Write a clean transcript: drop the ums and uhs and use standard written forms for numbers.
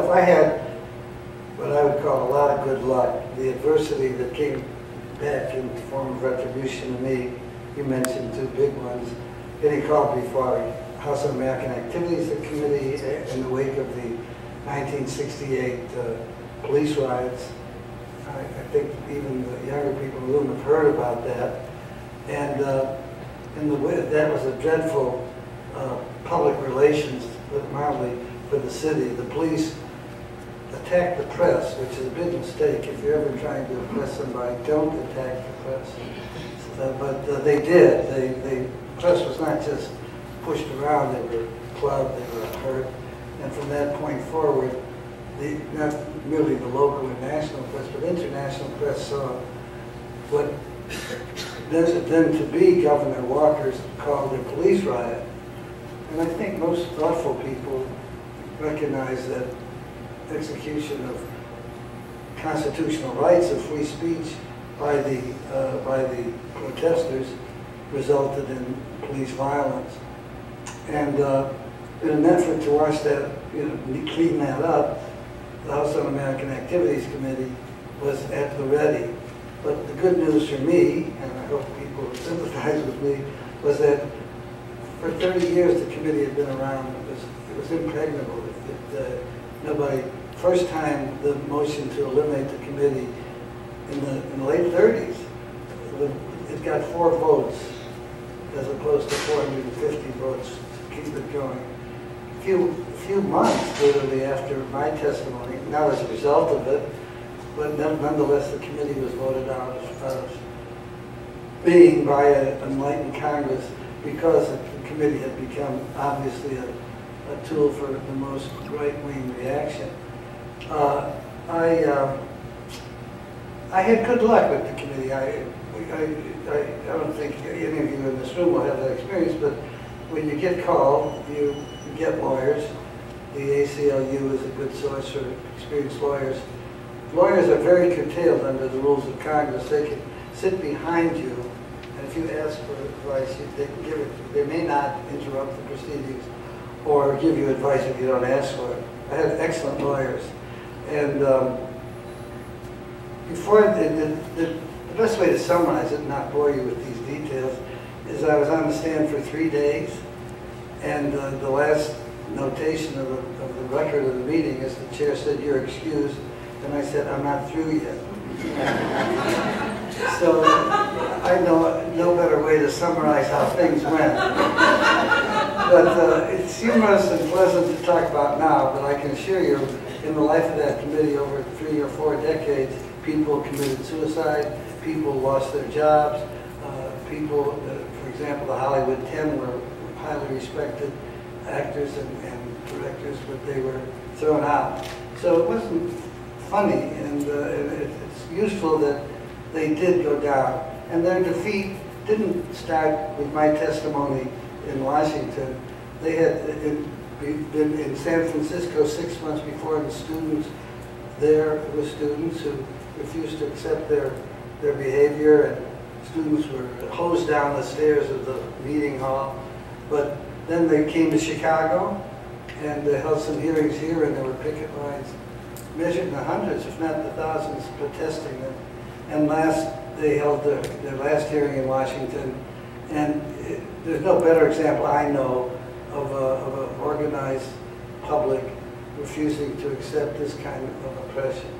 myself, I had what I would call a lot of good luck. The adversity that came back in the form of retribution to me, you mentioned two big ones, getting called before House Un-American Activities Committee in the wake of the 1968 police riots. I think even the younger people in the room have heard about that. And that was a dreadful public relations, mildly, for the city. The police attacked the press, which is a big mistake. If you're ever trying to oppress somebody, don't attack the press. But they did. The press was not just pushed around, they were clubbed, they were hurt. And from that point forward, not merely the local and national press, but international press saw what then to be Governor Walker's called a police riot. And I think most thoughtful people recognize that execution of constitutional rights of free speech by the protesters resulted in police violence. And in an effort to watch that, clean that up, the House Un-American Activities Committee was at the ready. But the good news for me, and I hope people will sympathize with me, was that for 30 years the committee had been around. It was impregnable. Nobody. First time the motion to eliminate the committee in the late 30s, it got 4 votes as opposed to 450 votes to keep it going. A few months literally after my testimony, not as a result of it, but nonetheless the committee was voted out of being by an enlightened Congress because the committee had become obviously a tool for the most right-wing reaction. I had good luck with the committee. I don't think any of you in this room will have that experience, but when you get called, you get lawyers. The ACLU is a good source for experienced lawyers. Lawyers are very curtailed under the rules of Congress. They can sit behind you, and if you ask for advice, they can give it. They may not interrupt the proceedings or give you advice if you don't ask for it. I had excellent lawyers. And the best way to summarize it and not bore you with these details is I was on the stand for 3 days, and the last notation of the record of the meeting is the chair said, "You're excused," and I said, "I'm not through yet." So I know no better way to summarize how things went. But it's humorous and pleasant to talk about now, but I can assure you, in the life of that committee over 3 or 4 decades, people committed suicide, people lost their jobs, people, for example, the Hollywood 10 were highly respected actors and directors, but they were thrown out. So it wasn't funny, and it's useful that they did go down. And their defeat didn't start with my testimony in Washington. They had been in San Francisco 6 months before, and the students there were students who refused to accept their behavior, and students were hosed down the stairs of the meeting hall. But then they came to Chicago, and they held some hearings here, and there were picket lines measured in the hundreds, if not the thousands, protesting them. And they held their last hearing in Washington, and there's no better example I know of an organized public refusing to accept this kind of oppression.